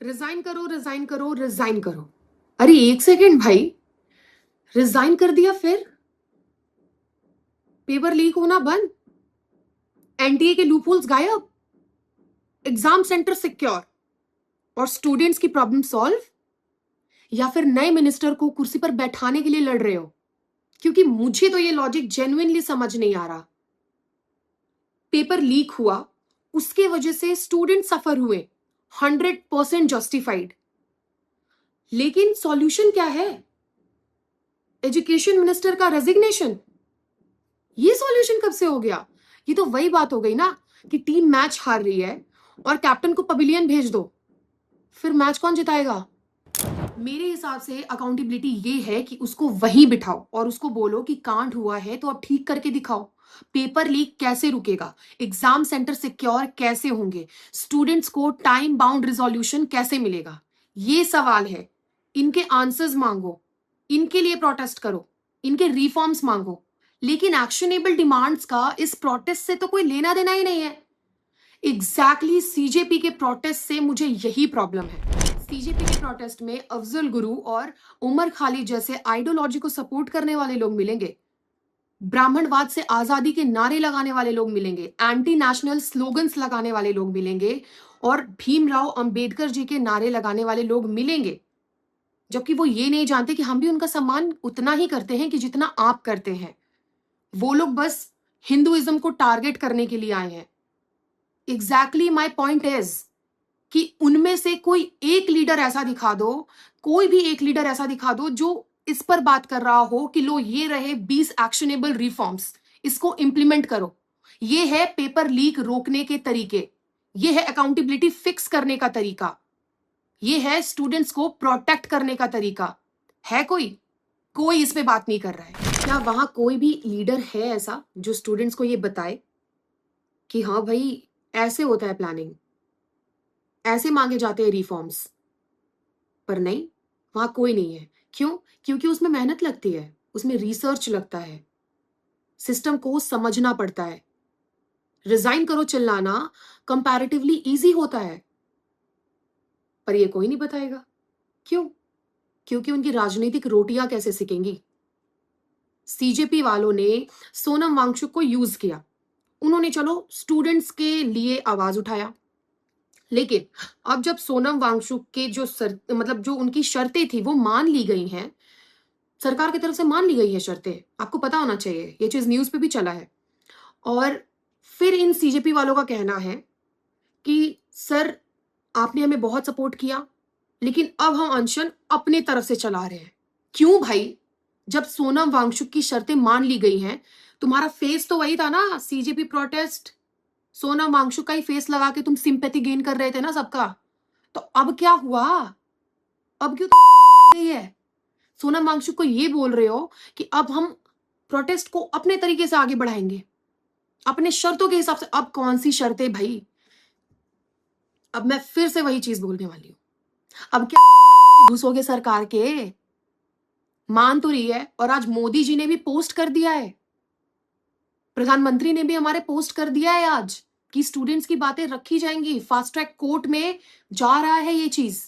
Resign करो resign करो resign करो। अरे एक सेकेंड भाई, रिजाइन कर दिया फिर पेपर लीक होना बंद, एनटीए के लूपहोल्स गायब, एग्जाम सेंटर सिक्योर और स्टूडेंट्स की प्रॉब्लम सॉल्व, या फिर नए मिनिस्टर को कुर्सी पर बैठाने के लिए लड़ रहे हो? क्योंकि मुझे तो ये लॉजिक जेन्युइनली समझ नहीं आ रहा। पेपर लीक हुआ, उसके वजह से स्टूडेंट सफर हुए, 100% जस्टिफाइड, लेकिन सॉल्यूशन क्या है? एजुकेशन मिनिस्टर का रेजिग्नेशन। ये सॉल्यूशन कब से हो गया? ये तो वही बात हो गई ना कि टीम मैच हार रही है और कैप्टन को पवेलियन भेज दो, फिर मैच कौन जिताएगा? मेरे हिसाब से अकाउंटेबिलिटी ये है कि उसको वहीं बिठाओ और उसको बोलो कि कांड हुआ है तो अब ठीक करके दिखाओ। पेपर लीक कैसे रुकेगा? एग्जाम सेंटर सिक्योर कैसे होंगे? स्टूडेंट्स को टाइम बाउंड रिजोल्यूशन कैसे मिलेगा? ये सवाल है, इनके आंसर्स मांगो, इनके लिए प्रोटेस्ट करो, इनके रिफॉर्म्स मांगो, लेकिन एक्शनेबल डिमांड्स का इस प्रोटेस्ट से तो कोई लेना देना ही नहीं है। एग्जैक्टली सीजेपी के प्रोटेस्ट से मुझे यही प्रॉब्लम है। सीजेपी के प्रोटेस्ट में अफजल गुरु और उमर खालिद जैसे आइडियोलॉजी को सपोर्ट करने वाले लोग मिलेंगे, ब्राह्मणवाद से आजादी के नारे लगाने वाले लोग मिलेंगे, एंटी नेशनल स्लोगन्स लगाने वाले लोग मिलेंगे और भीमराव अंबेडकर जी के नारे लगाने वाले लोग मिलेंगे, जबकि वो ये नहीं जानते कि हम भी उनका सम्मान उतना ही करते हैं कि जितना आप करते हैं। वो लोग बस हिंदुइज्म को टारगेट करने के लिए आए हैं। एग्जैक्टली माई पॉइंट इज कि उनमें से कोई एक लीडर ऐसा दिखा दो, कोई भी एक लीडर ऐसा दिखा दो जो इस पर बात कर रहा हो कि लो ये रहे 20 एक्शनेबल रिफॉर्म्स, इसको इंप्लीमेंट करो। ये है पेपर लीक रोकने के तरीके, ये है अकाउंटेबिलिटी फिक्स करने का तरीका, ये है स्टूडेंट्स को प्रोटेक्ट करने का तरीका। है कोई इस पे बात नहीं कर रहा है। क्या वहां कोई भी लीडर है ऐसा जो स्टूडेंट्स को ये बताए कि हाँ भाई ऐसे होता है प्लानिंग, ऐसे मांगे जाते हैं रिफॉर्म्स? पर नहीं, वहां कोई नहीं है। क्यों? क्योंकि उसमें मेहनत लगती है, उसमें रिसर्च लगता है, सिस्टम को समझना पड़ता है। रिजाइन करो चिल्लाना कंपैरेटिवली इजी होता है, पर ये कोई नहीं बताएगा। क्यों? क्योंकि उनकी राजनीतिक रोटियां कैसे सिकेंगी। सीजेपी वालों ने सोनम वांगचुक को यूज किया, उन्होंने चलो स्टूडेंट्स के लिए आवाज उठाया, लेकिन अब जब सोनम वांगचुक के जो उनकी शर्तें थी वो मान ली गई हैं, सरकार की तरफ से मान ली गई है शर्तें, आपको पता होना चाहिए, ये चीज न्यूज पे भी चला है। और फिर इन सीजेपी वालों का कहना है कि सर आपने हमें बहुत सपोर्ट किया, लेकिन अब हम अनशन अपनी तरफ से चला रहे हैं। क्यों भाई? जब सोनम वांगचुक की शर्तें मान ली गई हैं, तुम्हारा फेस तो वही था ना, सीजेपी प्रोटेस्ट, सोनम वांगचुक का ही फेस लगा के तुम सिंपैथी गेन कर रहे थे ना सबका। तो अब क्या हुआ? अब क्यों गई है? सोनम वांगचुक को ये बोल रहे हो कि अब हम प्रोटेस्ट को अपने तरीके से आगे बढ़ाएंगे, अपने शर्तों के हिसाब से। अब कौन सी शर्तें भाई? अब मैं फिर से वही चीज बोलने वाली हूं। अब क्या घुसोगे सरकार के? मान तो रही है, और आज मोदी जी ने भी पोस्ट कर दिया है, प्रधानमंत्री ने भी हमारे पोस्ट कर दिया है आज कि स्टूडेंट्स की बातें रखी जाएंगी, फास्ट ट्रैक कोर्ट में जा रहा है ये चीज।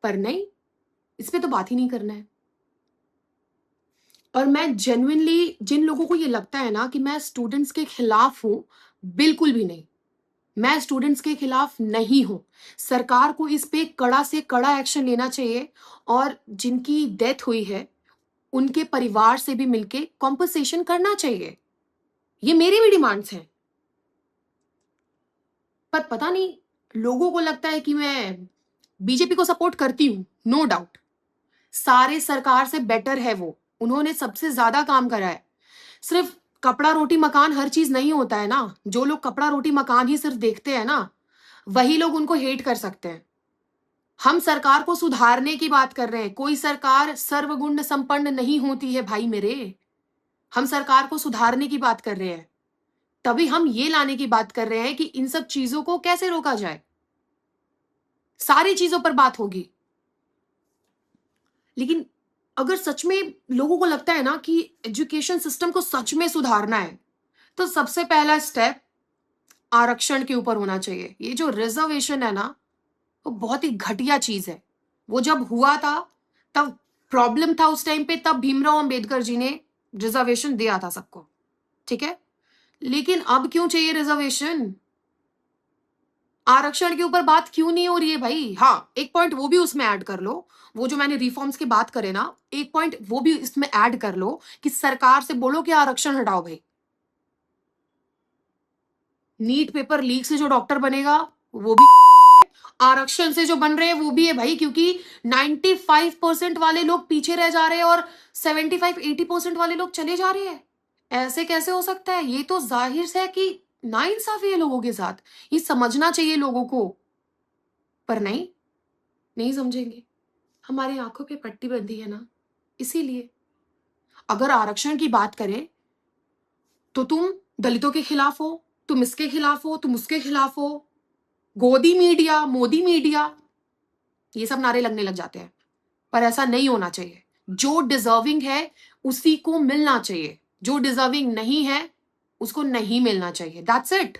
पर नहीं, इस पे तो बात ही नहीं करना है। और मैं जेन्युइनली, जिन लोगों को ये लगता है ना कि मैं स्टूडेंट्स के खिलाफ हूं, बिल्कुल भी नहीं, मैं स्टूडेंट्स के खिलाफ नहीं हूं। सरकार को इस पे कड़ा से कड़ा एक्शन लेना चाहिए और जिनकी डेथ हुई है उनके परिवार से भी मिलके कॉम्पनसेशन करना चाहिए। ये मेरी भी डिमांड्स हैं। पर पता नहीं, लोगों को लगता है कि मैं बीजेपी को सपोर्ट करती हूं। नो डाउट, सारे सरकार से बेटर है वो, उन्होंने सबसे ज्यादा काम करा है। सिर्फ कपड़ा रोटी मकान हर चीज नहीं होता है ना। जो लोग कपड़ा रोटी मकान ही सिर्फ देखते हैं ना, वही लोग उनको हेट कर सकते हैं। हम सरकार को सुधारने की बात कर रहे हैं। कोई सरकार सर्वगुण संपन्न नहीं होती है भाई मेरे। हम सरकार को सुधारने की बात कर रहे हैं, तभी हम ये लाने की बात कर रहे हैं कि इन सब चीजों को कैसे रोका जाए। सारी चीजों पर बात होगी, लेकिन अगर सच में लोगों को लगता है ना कि एजुकेशन सिस्टम को सच में सुधारना है, तो सबसे पहला स्टेप आरक्षण के ऊपर होना चाहिए। ये जो रिजर्वेशन है ना, वो बहुत ही घटिया चीज है। वो जब हुआ था तब प्रॉब्लम था उस टाइम पे, तब भीमराव अंबेडकर जी ने रिजर्वेशन दिया था सबको, ठीक है। लेकिन अब क्यों चाहिए रिजर्वेशन? आरक्षण के ऊपर बात क्यों नहीं हो रही है भाई? हाँ, एक पॉइंट वो भी उसमें ऐड कर लो, वो जो मैंने रिफॉर्म्स की बात करे ना, एक पॉइंट वो भी इसमें ऐड कर लो कि सरकार से बोलो कि आरक्षण हटाओ भाई। नीट पेपर लीक से जो डॉक्टर बनेगा वो भी आरक्षण से जो बन रहे हैं वो भी है भाई, क्योंकि 95% वाले लोग पीछे रह जा रहे हैं और 75-80% वाले लोग चले जा रहे हैं। ऐसे कैसे हो सकता है? ये तो जाहिर है कि नाइंसाफी है लोगों के साथ, ये समझना चाहिए लोगों को, पर नहीं समझेंगे। हमारी आंखों पे पट्टी बंधी है ना, इसीलिए। अगर आरक्षण की बात करें तो तुम दलितों के खिलाफ हो, तुम इसके खिलाफ हो, तुम उसके खिलाफ हो, गोदी मीडिया, मोदी मीडिया, ये सब नारे लगने लग जाते हैं। पर ऐसा नहीं होना चाहिए। जो डिजर्विंग है उसी को मिलना चाहिए, जो डिजर्विंग नहीं है उसको नहीं मिलना चाहिए। That's it.